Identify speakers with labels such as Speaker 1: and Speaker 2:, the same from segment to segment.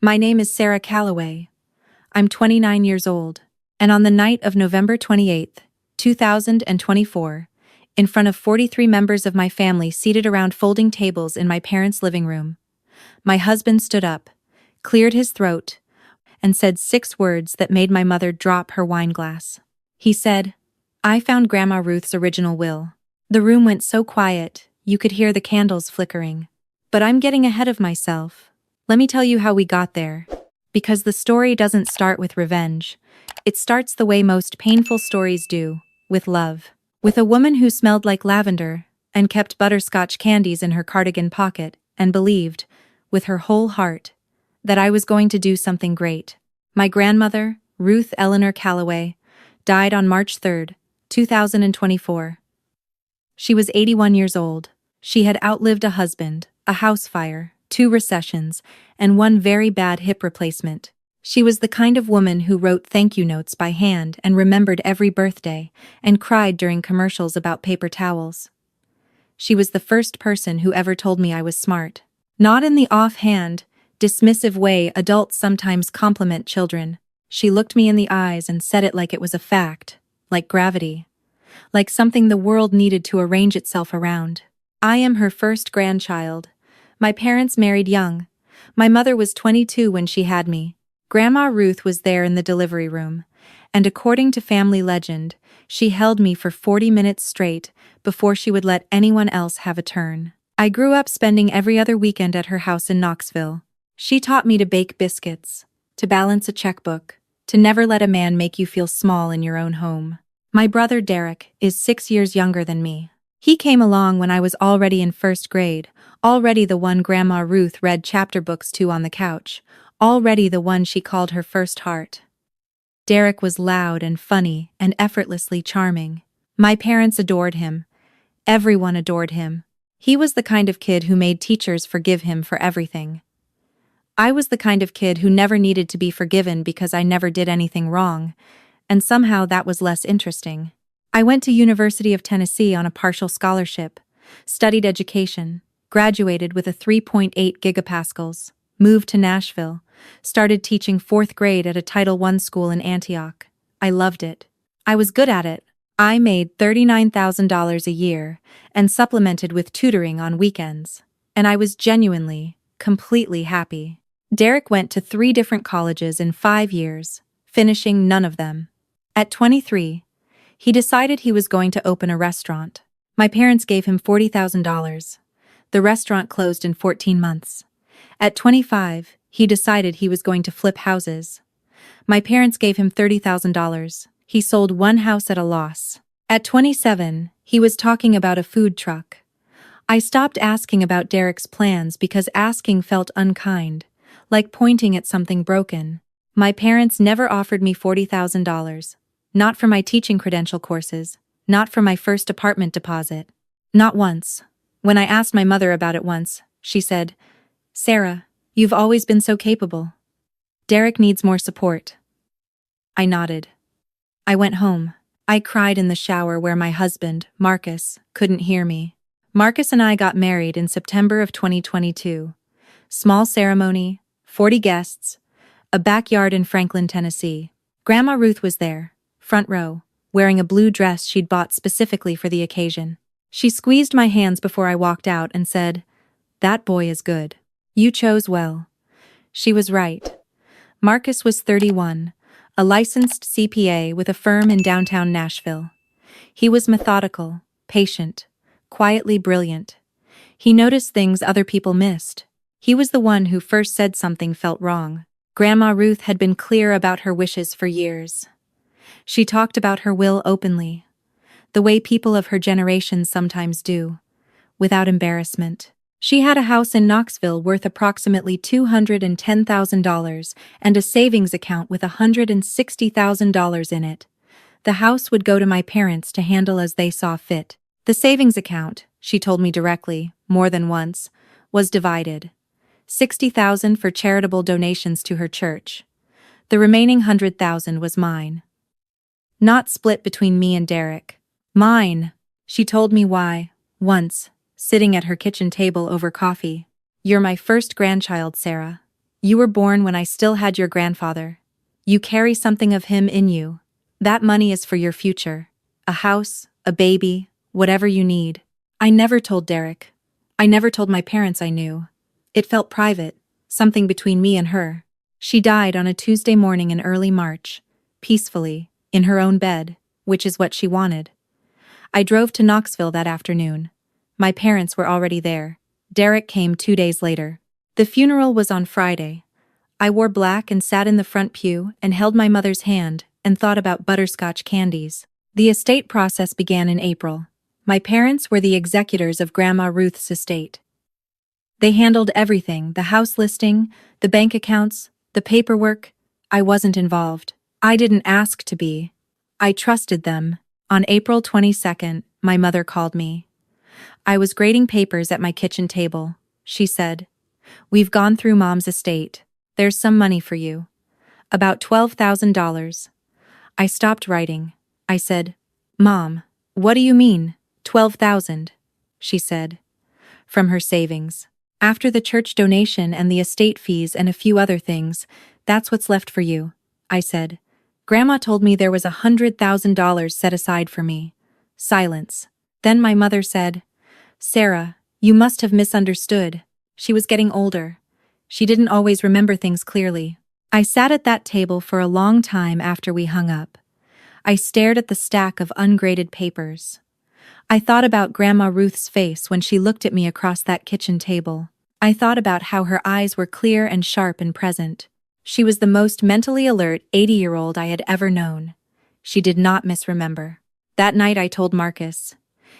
Speaker 1: My name is Sarah Calloway. I'm 29 years old, and on the night of November 28th, 2024, in front of 43 members of my family seated around folding tables in my parents' living room, my husband stood up, cleared his throat, and said 6 words that made my mother drop her wine glass. He said, "I found Grandma Ruth's original will." The room went so quiet, you could hear the candles flickering. But I'm getting ahead of myself. Let me tell you how we got there. Because the story doesn't start with revenge. It starts the way most painful stories do, with love. With a woman who smelled like lavender, and kept butterscotch candies in her cardigan pocket, and believed, with her whole heart, that I was going to do something great. My grandmother, Ruth Eleanor Calloway, died on March 3, 2024. She was 81 years old. She had outlived a husband, a house fire, 2 recessions, and 1 very bad hip replacement. She was the kind of woman who wrote thank you notes by hand and remembered every birthday, and cried during commercials about paper towels. She was the first person who ever told me I was smart. Not in the offhand, dismissive way adults sometimes compliment children. She looked me in the eyes and said it like it was a fact, like gravity, like something the world needed to arrange itself around. I am her first grandchild. My parents married young. My mother was 22 when she had me. Grandma Ruth was there in the delivery room, and according to family legend, she held me for 40 minutes straight before she would let anyone else have a turn. I grew up spending every other weekend at her house in Knoxville. She taught me to bake biscuits, to balance a checkbook, to never let a man make you feel small in your own home. My brother Derek is 6 years younger than me. He came along when I was already in 1st grade, already the one Grandma Ruth read chapter books to on the couch, already the one she called her first heart. Derek was loud and funny and effortlessly charming. My parents adored him. Everyone adored him. He was the kind of kid who made teachers forgive him for everything. I was the kind of kid who never needed to be forgiven because I never did anything wrong, and somehow that was less interesting. I went to University of Tennessee on a partial scholarship, studied education, graduated with a 3.8 gigapascals, moved to Nashville, started teaching 4th grade at a Title I school in Antioch. I loved it. I was good at it. I made $39,000 a year and supplemented with tutoring on weekends, and I was genuinely, completely happy. Derek went to 3 different colleges in 5 years, finishing none of them. At 23, he decided he was going to open a restaurant. My parents gave him $40,000. The restaurant closed in 14 months. At 25, he decided he was going to flip houses. My parents gave him $30,000. He sold 1 house at a loss. At 27, he was talking about a food truck. I stopped asking about Derek's plans because asking felt unkind, like pointing at something broken. My parents never offered me $40,000. Not for my teaching credential courses, not for my first apartment deposit. Not once. When I asked my mother about it once, she said, "Sarah, you've always been so capable. Derek needs more support." I nodded. I went home. I cried in the shower where my husband, Marcus, couldn't hear me. Marcus and I got married in September of 2022. Small ceremony, 40 guests, a backyard in Franklin, Tennessee. Grandma Ruth was there, front row, wearing a blue dress she'd bought specifically for the occasion. She squeezed my hands before I walked out and said, "That boy is good. You chose well." She was right. Marcus was 31, a licensed CPA with a firm in downtown Nashville. He was methodical, patient, quietly brilliant. He noticed things other people missed. He was the one who first said something felt wrong. Grandma Ruth had been clear about her wishes for years. She talked about her will openly, the way people of her generation sometimes do, without embarrassment. She had a house in Knoxville worth approximately $210,000 and a savings account with $160,000 in it. The house would go to my parents to handle as they saw fit. The savings account, she told me directly, more than once, was divided. $60,000 for charitable donations to her church. The remaining $100,000 was mine. Not split between me and Derek. Mine. She told me why, once, sitting at her kitchen table over coffee. "You're my first grandchild, Sarah. You were born when I still had your grandfather. You carry something of him in you. That money is for your future. A house, a baby, whatever you need. I never told Derek. I never told my parents I knew. It felt private, something between me and her. She died on a Tuesday morning in early March, peacefully, in her own bed, which is what she wanted. I drove to Knoxville that afternoon. My parents were already there. Derek came 2 days later. The funeral was on Friday. I wore black and sat in the front pew and held my mother's hand and thought about butterscotch candies. The estate process began in April. My parents were the executors of Grandma Ruth's estate. They handled everything, the house listing, the bank accounts, the paperwork. I wasn't involved. I didn't ask to be. I trusted them. On April 22nd, my mother called me. I was grading papers at my kitchen table. She said, "We've gone through Mom's estate. There's some money for you. About $12,000. I stopped writing. I said, "Mom, what do you mean, 12,000? She said, "From her savings. After the church donation and the estate fees and a few other things, that's what's left for you." I said, "Grandma told me there was $100,000 set aside for me." Silence. Then my mother said, "Sarah, you must have misunderstood. She was getting older. She didn't always remember things clearly." I sat at that table for a long time after we hung up. I stared at the stack of ungraded papers. I thought about Grandma Ruth's face when she looked at me across that kitchen table. I thought about how her eyes were clear and sharp and present. She was the most mentally alert 80-year-old I had ever known. She did not misremember. That night I told Marcus.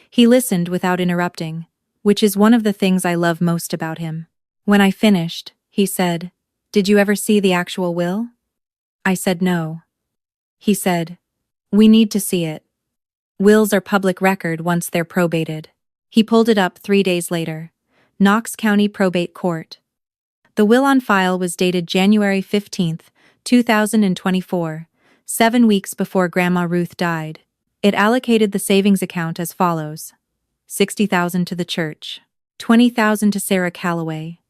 Speaker 1: He listened without interrupting, which is one of the things I love most about him. When I finished, he said, "Did you ever see the actual will?" I said no. He said, "We need to see it. Wills are public record once they're probated." He pulled it up 3 days later. Knox County Probate Court. The will on file was dated January 15, 2024, 7 weeks before Grandma Ruth died. It allocated the savings account as follows: $60,000 to the church, $20,000 to Sarah Calloway,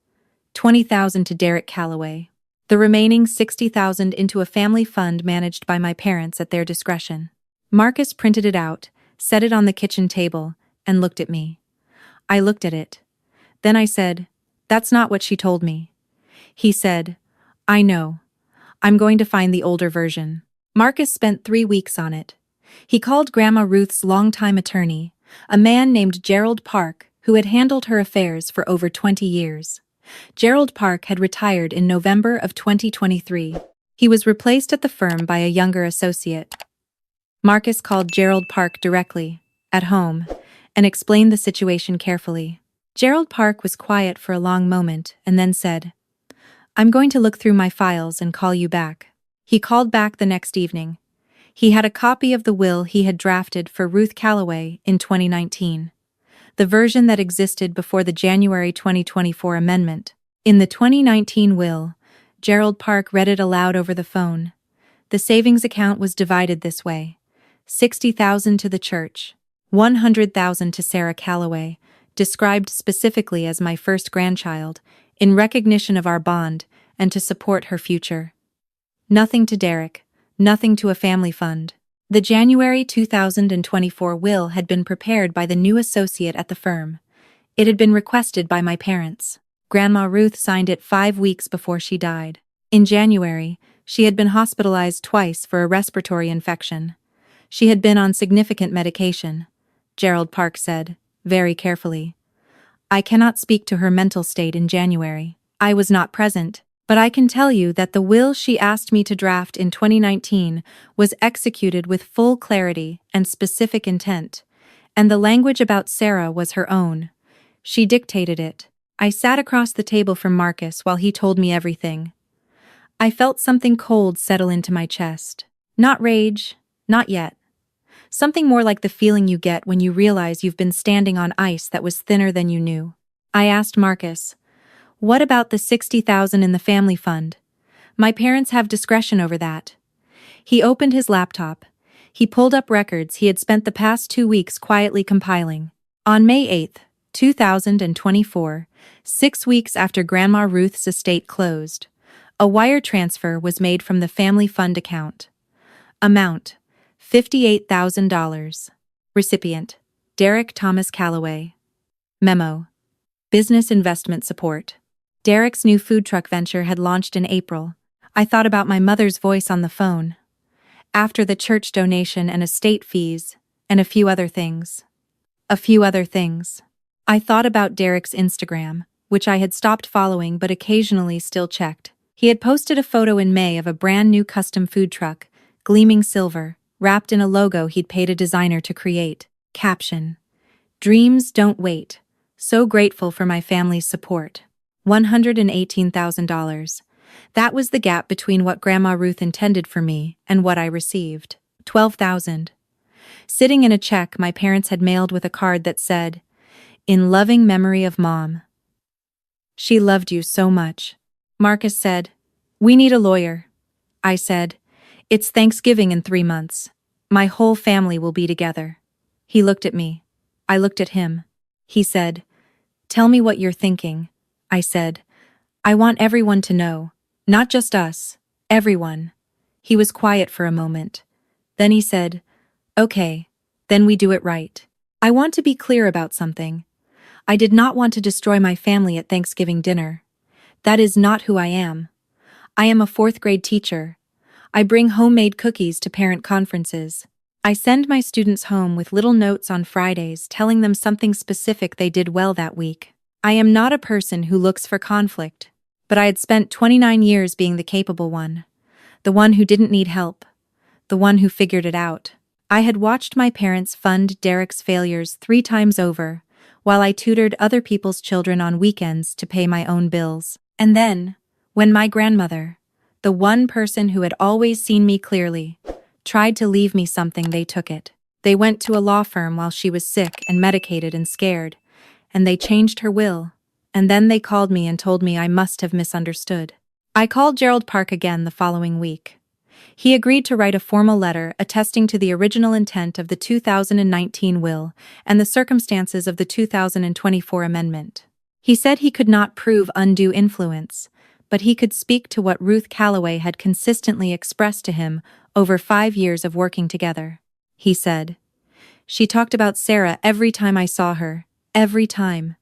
Speaker 1: $20,000 to Derek Calloway. The remaining $60,000 into a family fund managed by my parents at their discretion. Marcus printed it out, set it on the kitchen table, and looked at me. I looked at it. Then I said, "That's not what she told me." He said, "I know. I'm going to find the older version." Marcus spent 3 weeks on it. He called Grandma Ruth's longtime attorney, a man named Gerald Park, who had handled her affairs for over 20 years. Gerald Park had retired in November of 2023. He was replaced at the firm by a younger associate. Marcus called Gerald Park directly, at home, and explained the situation carefully. Gerald Park was quiet for a long moment and then said, "I'm going to look through my files and call you back." He called back the next evening. He had a copy of the will he had drafted for Ruth Calloway in 2019. The version that existed before the January 2024 amendment. In the 2019 will, Gerald Park read it aloud over the phone. The savings account was divided this way: $60,000 to the church, $100,000 to Sarah Calloway, described specifically as my first grandchild, in recognition of our bond and to support her future. Nothing to Derek, nothing to a family fund. The January 2024 will had been prepared by the new associate at the firm. It had been requested by my parents. Grandma Ruth signed it 5 weeks before she died. In January, she had been hospitalized twice for a respiratory infection. She had been on significant medication, Gerald Park said, very carefully. I cannot speak to her mental state in January. I was not present. But I can tell you that the will she asked me to draft in 2019 was executed with full clarity and specific intent, and the language about Sarah was her own. She dictated it. I sat across the table from Marcus while he told me everything. I felt something cold settle into my chest. Not rage, not yet. Something more like the feeling you get when you realize you've been standing on ice that was thinner than you knew. I asked Marcus, "What about the $60,000 in the family fund? My parents have discretion over that." He opened his laptop. He pulled up records he had spent the past 2 weeks quietly compiling. On May 8, 2024, 6 weeks after Grandma Ruth's estate closed, A wire transfer was made from the family fund account. Amount: $58,000. Recipient: Derek Thomas Calloway. Memo: Business investment support. Derek's new food truck venture had launched in April. I thought about my mother's voice on the phone. After the church donation and estate fees, and a few other things. I thought about Derek's Instagram, which I had stopped following but occasionally still checked. He had posted a photo in May of a brand new custom food truck, gleaming silver, wrapped in a logo he'd paid a designer to create. Caption: Dreams don't wait. So grateful for my family's support. $118,000. That was the gap between what Grandma Ruth intended for me and what I received. $12,000. Sitting in a check my parents had mailed with a card that said, "In loving memory of Mom. She loved you so much." Marcus said, "We need a lawyer." I said, "It's Thanksgiving in 3 months. My whole family will be together." He looked at me. I looked at him. He said, "Tell me what you're thinking." I said, "I want everyone to know. Not just us. Everyone." He was quiet for a moment. Then he said, "Okay, then we do it right. I want to be clear about something. I did not want to destroy my family at Thanksgiving dinner. That is not who I am. I am a 4th-grade teacher. I bring homemade cookies to parent conferences. I send my students home with little notes on Fridays telling them something specific they did well that week. I am not a person who looks for conflict, but I had spent 29 years being the capable one, the one who didn't need help, the one who figured it out. I had watched my parents fund Derek's failures 3 times over, while I tutored other people's children on weekends to pay my own bills. And then, when my grandmother, the one person who had always seen me clearly, tried to leave me something, they took it. They went to a law firm while she was sick and medicated and scared, and they changed her will, and then they called me and told me I must have misunderstood. I called Gerald Park again the following week. He agreed to write a formal letter attesting to the original intent of the 2019 will and the circumstances of the 2024 amendment. He said he could not prove undue influence, but he could speak to what Ruth Calloway had consistently expressed to him over 5 years of working together. He said, "She talked about Sarah every time I saw her, every time.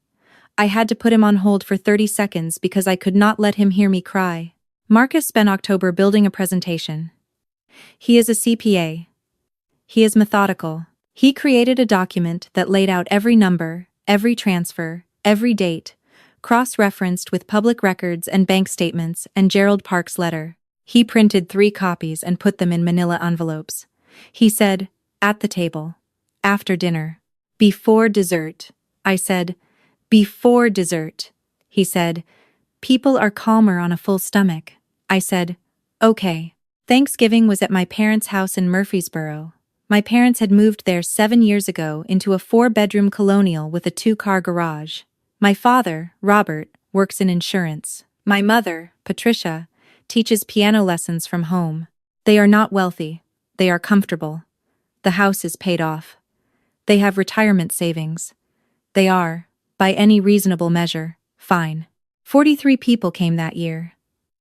Speaker 1: I had to put him on hold for 30 seconds because I could not let him hear me cry." Marcus spent October building a presentation. He is a CPA. He is methodical. He created a document that laid out every number, every transfer, every date, cross-referenced with public records and bank statements and Gerald Park's letter. He printed 3 copies and put them in manila envelopes. He said, "At the table. After dinner. Before dessert." I said, "Before dessert." He said, "People are calmer on a full stomach." I said, "Okay." Thanksgiving was at my parents' house in Murfreesboro. My parents had moved there 7 years ago into a 4-bedroom colonial with a 2-car garage. My father, Robert, works in insurance. My mother, Patricia, teaches piano lessons from home. They are not wealthy. They are comfortable. The house is paid off. They have retirement savings. They are, by any reasonable measure, fine. 43 people came that year.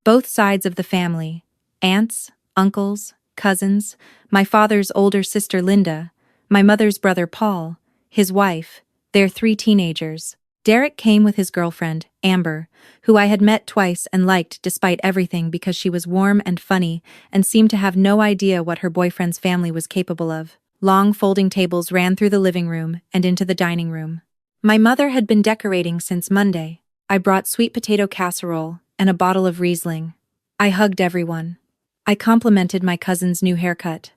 Speaker 1: Both sides of the family. Aunts, uncles, cousins, my father's older sister Linda, my mother's brother Paul, his wife, their 3 teenagers. Derek came with his girlfriend, Amber, who I had met twice and liked despite everything because she was warm and funny and seemed to have no idea what her boyfriend's family was capable of. Long folding tables ran through the living room and into the dining room. My mother had been decorating since Monday. I brought sweet potato casserole and a bottle of Riesling. I hugged everyone. I complimented my cousin's new haircut.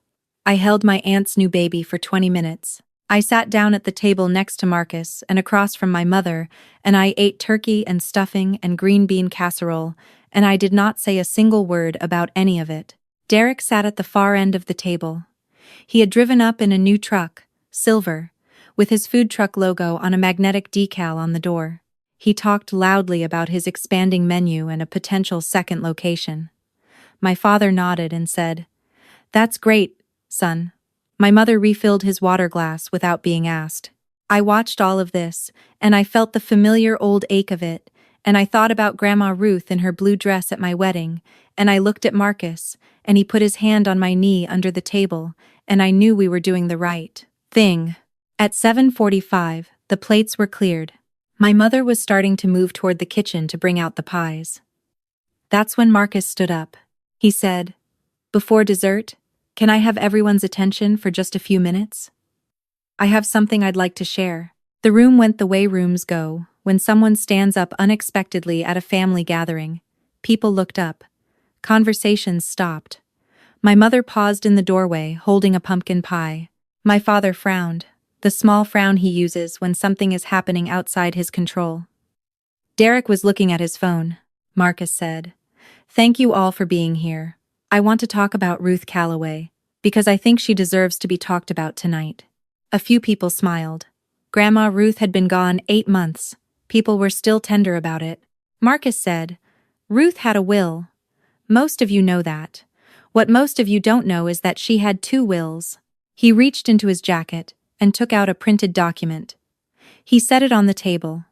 Speaker 1: I held my aunt's new baby for 20 minutes. I sat down at the table next to Marcus and across from my mother, and I ate turkey and stuffing and green bean casserole, and I did not say a single word about any of it. Derek sat at the far end of the table. He had driven up in a new truck, silver, with his food truck logo on a magnetic decal on the door. He talked loudly about his expanding menu and a potential second location. My father nodded and said, "That's great, son." My mother refilled his water glass without being asked. I watched all of this, and I felt the familiar old ache of it, And I thought about Grandma Ruth in her blue dress at my wedding, and I looked at Marcus, and he put his hand on my knee under the table, and I knew we were doing the right thing. At 7:45, the plates were cleared. My mother was starting to move toward the kitchen to bring out the pies. That's when Marcus stood up. He said, "Before dessert, can I have everyone's attention for just a few minutes? I have something I'd like to share." The room went the way rooms go when someone stands up unexpectedly at a family gathering. People looked up. Conversations stopped. My mother paused in the doorway, holding a pumpkin pie. My father frowned, the small frown he uses when something is happening outside his control. Derek was looking at his phone. Marcus said, "Thank you all for being here. I want to talk about Ruth Calloway, because I think she deserves to be talked about tonight." A few people smiled. Grandma Ruth had been gone 8 months. People were still tender about it. Marcus said, "Ruth had a will. Most of you know that. What most of you don't know is that she had 2 wills." He reached into his jacket and took out a printed document. He set it on the table.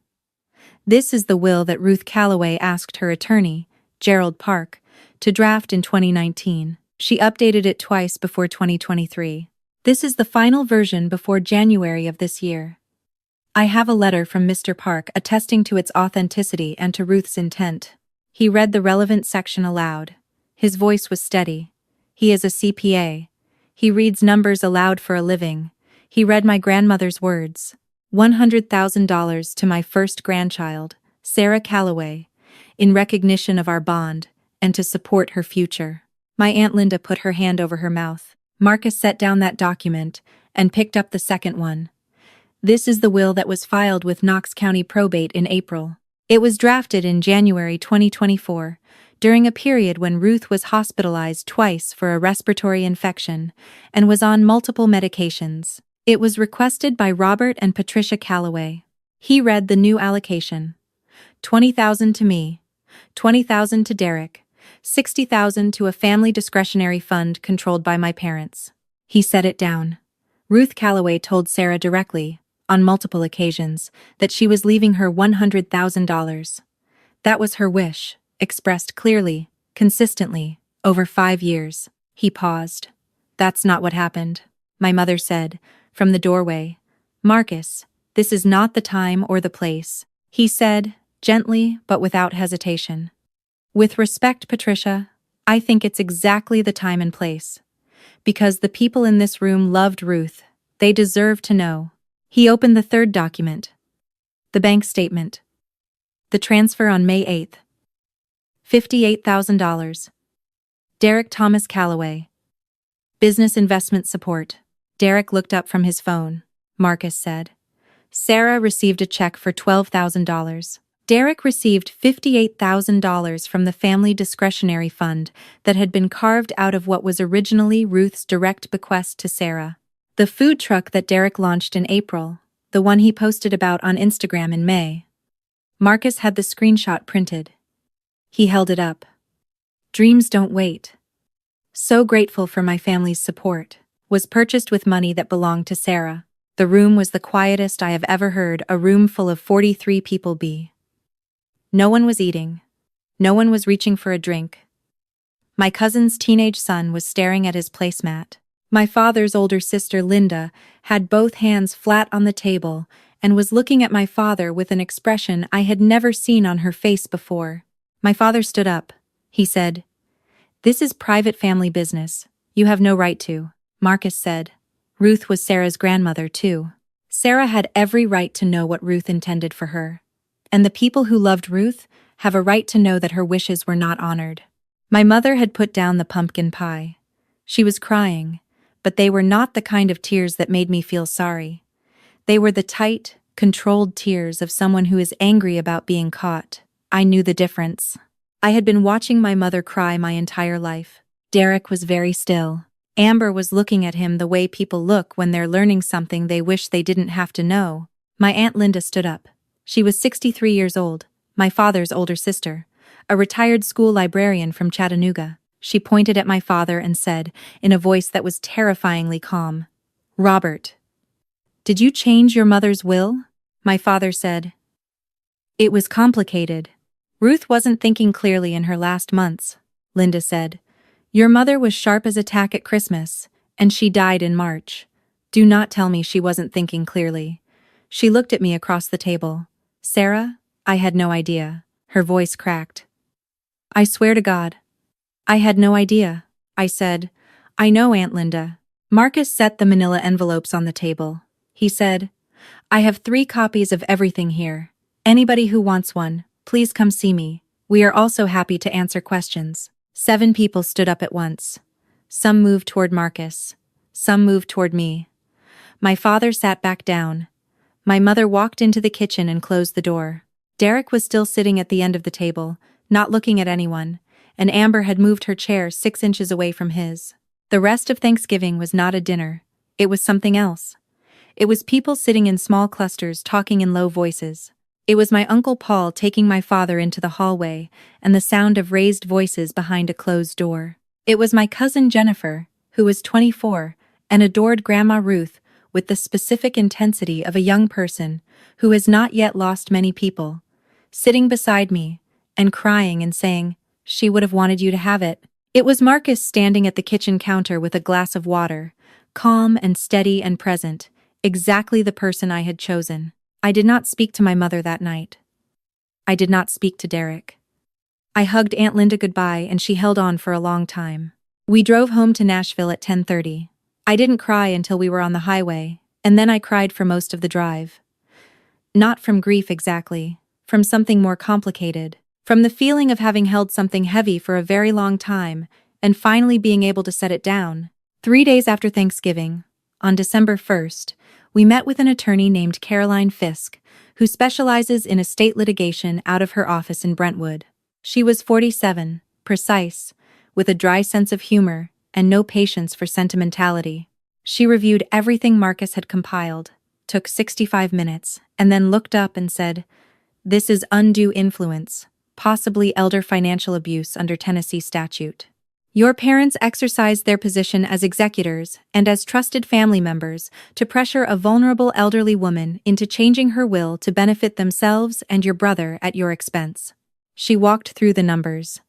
Speaker 1: "This is the will that Ruth Calloway asked her attorney, Gerald Park, to draft in 2019. She updated it twice before 2023. This is the final version before January of this year. I have a letter from Mr. Park attesting to its authenticity and to Ruth's intent." He read the relevant section aloud. His voice was steady. He is a CPA. He reads numbers aloud for a living. He read my grandmother's words. $100,000 to my first grandchild, Sarah Calloway, in recognition of our bond, and to support her future. My Aunt Linda put her hand over her mouth. Marcus set down that document and picked up the second one. This is the will that was filed with Knox County Probate in April. It was drafted in January 2024, during a period when Ruth was hospitalized twice for a respiratory infection and was on multiple medications. It was requested by Robert and Patricia Calloway. He read the new allocation. $20,000 to me, $20,000 to Derek, $60,000 to a family discretionary fund controlled by my parents. He set it down. Ruth Calloway told Sarah directly, on multiple occasions, that she was leaving her $100,000. That was her wish, expressed clearly, consistently, over 5 years. He paused. "That's not what happened," my mother said, from the doorway. "Marcus, this is not the time or the place," he said, gently but without hesitation. "With respect, Patricia, I think it's exactly the time and place. Because the people in this room loved Ruth, they deserve to know." He opened the third document. The bank statement. The transfer on May 8th. $58,000. Derek Thomas Calloway. Business investment support. Derek looked up from his phone. Marcus said. Sarah received a check for $12,000. Derek received $58,000 from the family discretionary fund that had been carved out of what was originally Ruth's direct bequest to Sarah. The food truck that Derek launched in April, the one he posted about on Instagram in May. Marcus had the screenshot printed. He held it up. "Dreams don't wait. So grateful for my family's support." Was purchased with money that belonged to Sarah. The room was the quietest I have ever heard a room full of 43 people be. No one was eating. No one was reaching for a drink. My cousin's teenage son was staring at his placemat. My father's older sister, Linda, had both hands flat on the table and was looking at my father with an expression I had never seen on her face before. My father stood up. He said, "This is private family business. You have no right to." Marcus said. Ruth was Sarah's grandmother, too. Sarah had every right to know what Ruth intended for her. And the people who loved Ruth have a right to know that her wishes were not honored. My mother had put down the pumpkin pie. She was crying, but they were not the kind of tears that made me feel sorry. They were the tight, controlled tears of someone who is angry about being caught. I knew the difference. I had been watching my mother cry my entire life. Derek was very still. Amber was looking at him the way people look when they're learning something they wish they didn't have to know. My Aunt Linda stood up. She was 63 years old, my father's older sister, a retired school librarian from Chattanooga. She pointed at my father and said, in a voice that was terrifyingly calm, "Robert, did you change your mother's will?" My father said, "It was complicated. Ruth wasn't thinking clearly in her last months, Linda said. Your mother was sharp as a tack at Christmas, and she died in March. Do not tell me she wasn't thinking clearly. She looked at me across the table. Sarah? I had no idea. Her voice cracked. I swear to God. I had no idea, I said. I know, Aunt Linda. Marcus set the manila envelopes on the table. He said, I have 3 copies of everything here. Anybody who wants one, please come see me. We are also happy to answer questions. 7 people stood up at once. Some moved toward Marcus. Some moved toward me. My father sat back down. My mother walked into the kitchen and closed the door. Derek was still sitting at the end of the table, not looking at anyone, and Amber had moved her chair 6 inches away from his. The rest of Thanksgiving was not a dinner. It was something else. It was people sitting in small clusters talking in low voices. It was my Uncle Paul taking my father into the hallway and the sound of raised voices behind a closed door. It was my cousin Jennifer, who was 24, and adored Grandma Ruth with the specific intensity of a young person who has not yet lost many people, sitting beside me and crying and saying, she would have wanted you to have it. It was Marcus standing at the kitchen counter with a glass of water, calm and steady and present, exactly the person I had chosen. I did not speak to my mother that night. I did not speak to Derek. I hugged Aunt Linda goodbye and she held on for a long time. We drove home to Nashville at 10:30. I didn't cry until we were on the highway, and then I cried for most of the drive. Not from grief exactly, from something more complicated, from the feeling of having held something heavy for a very long time and finally being able to set it down. 3 days after Thanksgiving, on December 1st, we met with an attorney named Caroline Fisk, who specializes in estate litigation out of her office in Brentwood. She was 47, precise, with a dry sense of humor and no patience for sentimentality. She reviewed everything Marcus had compiled, took 65 minutes, and then looked up and said, "This is undue influence, possibly elder financial abuse under Tennessee statute. Your parents exercised their position as executors and as trusted family members to pressure a vulnerable elderly woman into changing her will to benefit themselves and your brother at your expense." She walked through the numbers.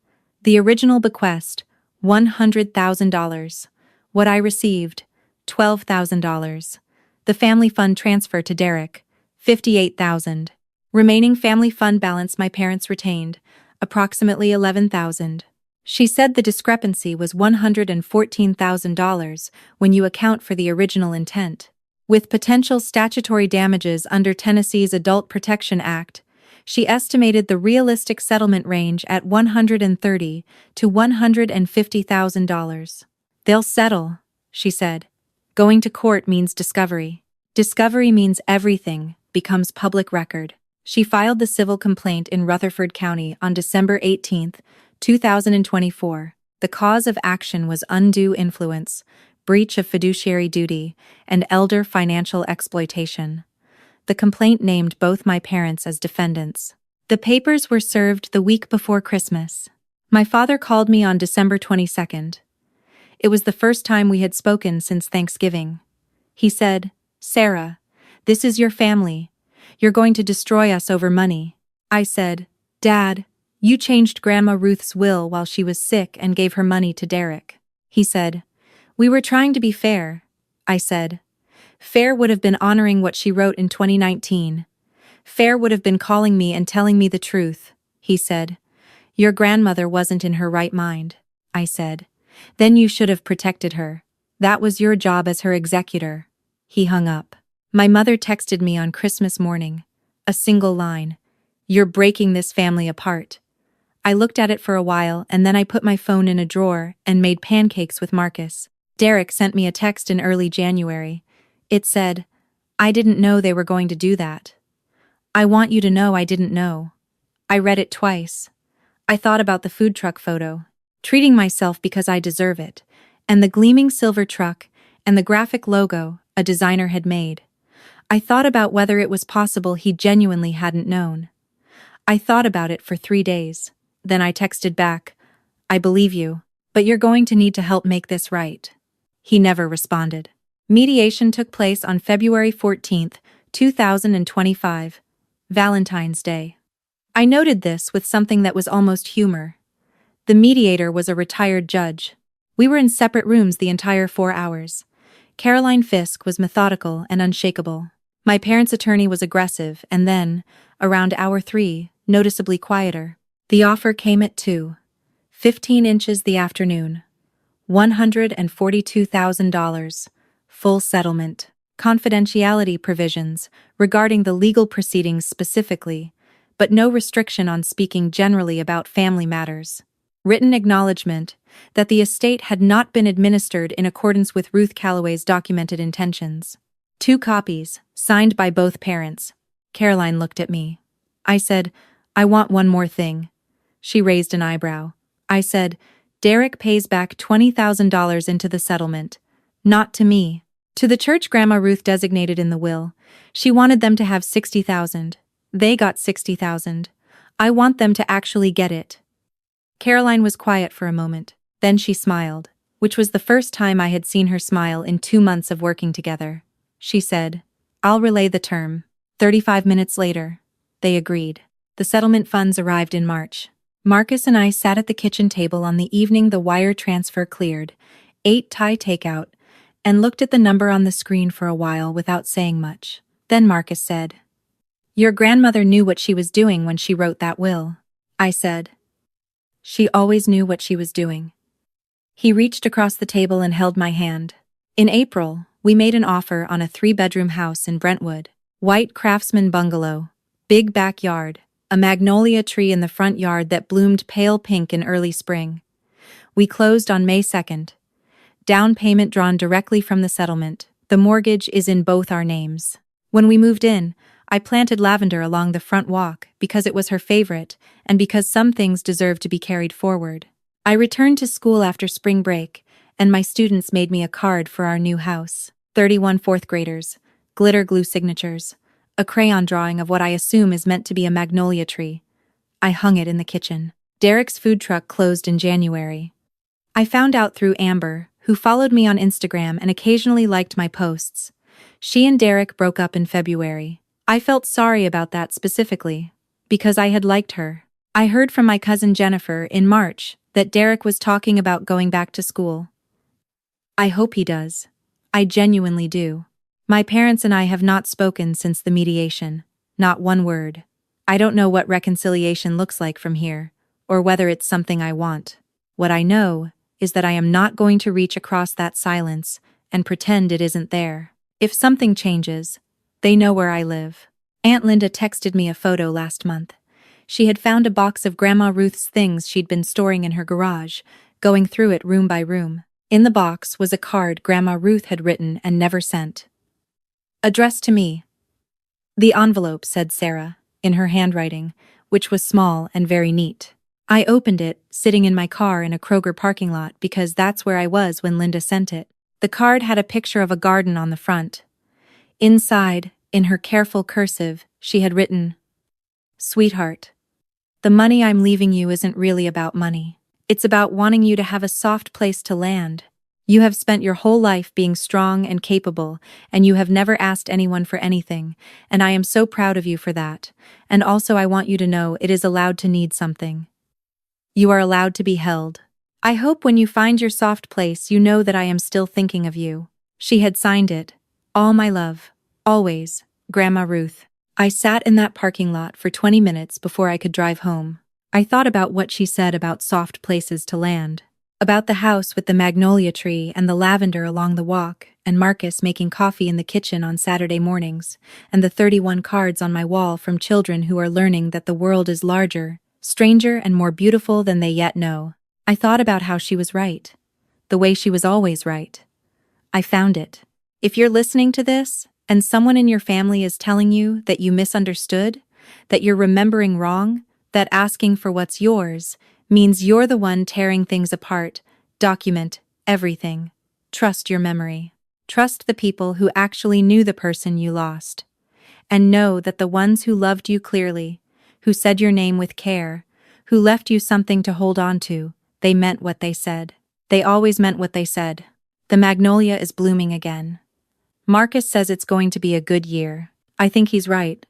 Speaker 1: The original bequest, $100,000. What I received, $12,000. The family fund transfer to Derek, $58,000. Remaining family fund balance my parents retained, approximately $11,000. She said the discrepancy was $114,000 when you account for the original intent. With potential statutory damages under Tennessee's Adult Protection Act, she estimated the realistic settlement range at $130,000 to $150,000. They'll settle, she said. Going to court means discovery. Discovery means everything becomes public record. She filed the civil complaint in Rutherford County on December 18, 2024. The cause of action was undue influence, breach of fiduciary duty, and elder financial exploitation. The complaint named both my parents as defendants. The papers were served the week before Christmas. My father called me on December 22nd. It was the first time we had spoken since Thanksgiving. He said, "Sarah, this is your family. You're going to destroy us over money." I said, "Dad, you changed Grandma Ruth's will while she was sick and gave her money to Derek." He said, "We were trying to be fair." I said, "Fair would have been honoring what she wrote in 2019. Fair would have been calling me and telling me the truth." He said, "Your grandmother wasn't in her right mind." I said, "Then you should have protected her. That was your job as her executor." He hung up. My mother texted me on Christmas morning. A single line. "You're breaking this family apart." I looked at it for a while and then I put my phone in a drawer and made pancakes with Marcus. Derek sent me a text in early January. It said, "I didn't know they were going to do that. I want you to know I didn't know." I read it twice. I thought about the food truck photo, treating myself because I deserve it, and the gleaming silver truck, and the graphic logo a designer had made. I thought about whether it was possible he genuinely hadn't known. I thought about it for 3 days. Then I texted back, "I believe you, but you're going to need to help make this right." He never responded. Mediation took place on February 14, 2025, Valentine's Day. I noted this with something that was almost humor. The mediator was a retired judge. We were in separate rooms the entire 4 hours. Caroline Fisk was methodical and unshakable. My parents' attorney was aggressive and then, around hour 3, noticeably quieter. The offer came at 2:15 inches the afternoon. $142,000. Full settlement. Confidentiality provisions regarding the legal proceedings specifically, but no restriction on speaking generally about family matters. Written acknowledgement that the estate had not been administered in accordance with Ruth Calloway's documented intentions. 2 copies, signed by both parents. Caroline looked at me. I said, "I want one more thing." She raised an eyebrow. I said, "Derek pays back $20,000 into the settlement. Not to me. To the church Grandma Ruth designated in the will. She wanted them to have $60,000. They got $60,000. I want them to actually get it." Caroline was quiet for a moment. Then she smiled, which was the first time I had seen her smile in 2 months of working together. She said, "I'll relay the term." 35 minutes later, they agreed. The settlement funds arrived in March. Marcus and I sat at the kitchen table on the evening the wire transfer cleared, ate Thai takeout, and looked at the number on the screen for a while without saying much. Then Marcus said, "Your grandmother knew what she was doing when she wrote that will." I said, "She always knew what she was doing." He reached across the table and held my hand. In April, we made an offer on a 3-bedroom house in Brentwood. White craftsman bungalow, big backyard, a magnolia tree in the front yard that bloomed pale pink in early spring. We closed on May 2nd. Down payment drawn directly from the settlement. The mortgage is in both our names. When we moved in, I planted lavender along the front walk because it was her favorite and because some things deserve to be carried forward. I returned to school after spring break, and my students made me a card for our new house. 31 fourth graders, glitter glue signatures, a crayon drawing of what I assume is meant to be a magnolia tree. I hung it in the kitchen. Derek's food truck closed in January. I found out through Amber, who followed me on Instagram and occasionally liked my posts. She and Derek broke up in February. I felt sorry about that specifically, because I had liked her. I heard from my cousin Jennifer in March that Derek was talking about going back to school. I hope he does. I genuinely do. My parents and I have not spoken since the mediation. Not one word. I don't know what reconciliation looks like from here, or whether it's something I want. What I know is that I am not going to reach across that silence and pretend it isn't there. If something changes, they know where I live. Aunt Linda texted me a photo last month. She had found a box of Grandma Ruth's things she'd been storing in her garage, going through it room by room. In the box was a card Grandma Ruth had written and never sent. Addressed to me. The envelope said Sarah, in her handwriting, which was small and very neat. I opened it, sitting in my car in a Kroger parking lot because that's where I was when Linda sent it. The card had a picture of a garden on the front. Inside, in her careful cursive, she had written, "Sweetheart, the money I'm leaving you isn't really about money. It's about wanting you to have a soft place to land. You have spent your whole life being strong and capable, and you have never asked anyone for anything, and I am so proud of you for that. And also I want you to know it is allowed to need something. You are allowed to be held. I hope when you find your soft place you know that I am still thinking of you." She had signed it. "All my love. Always, Grandma Ruth." I sat in that parking lot for 20 minutes before I could drive home. I thought about what she said about soft places to land. About the house with the magnolia tree and the lavender along the walk, and Marcus making coffee in the kitchen on Saturday mornings, and the 31 cards on my wall from children who are learning that the world is larger, stranger, and more beautiful than they yet know. I thought about how she was right. The way she was always right. I found it. If you're listening to this, and someone in your family is telling you that you misunderstood, that you're remembering wrong, that asking for what's yours means you're the one tearing things apart, document everything. Trust your memory. Trust the people who actually knew the person you lost. And know that the ones who loved you clearly, who said your name with care, who left you something to hold on to, they meant what they said. They always meant what they said. The magnolia is blooming again. Marcus says it's going to be a good year. I think he's right.